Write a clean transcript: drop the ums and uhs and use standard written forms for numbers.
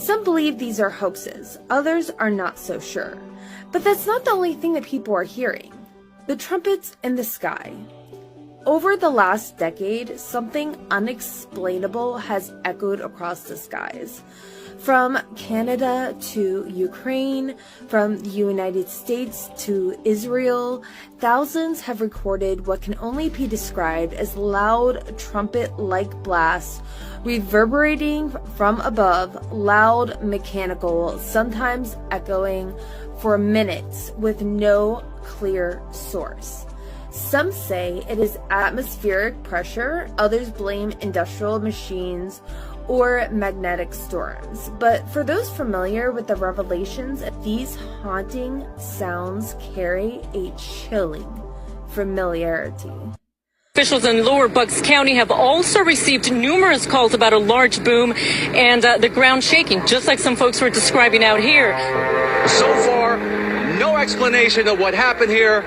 Some believe these are hoaxes, others are not so sure. But that's not the only thing that people are hearing. The trumpets in the sky. Over the last decade, something unexplainable has echoed across the skies. From Canada to Ukraine, from the United States to Israel, thousands have recorded what can only be described as loud trumpet-like blasts reverberating from above, loud, mechanical, sometimes echoing for minutes with no clear source. Some say it is atmospheric pressure, others blame industrial machines or magnetic storms. But for those familiar with the revelations, these haunting sounds carry a chilling familiarity. Officials in Lower Bucks County have also received numerous calls about a large boom and the ground shaking, just like some folks were describing out here. So far, no explanation of what happened here.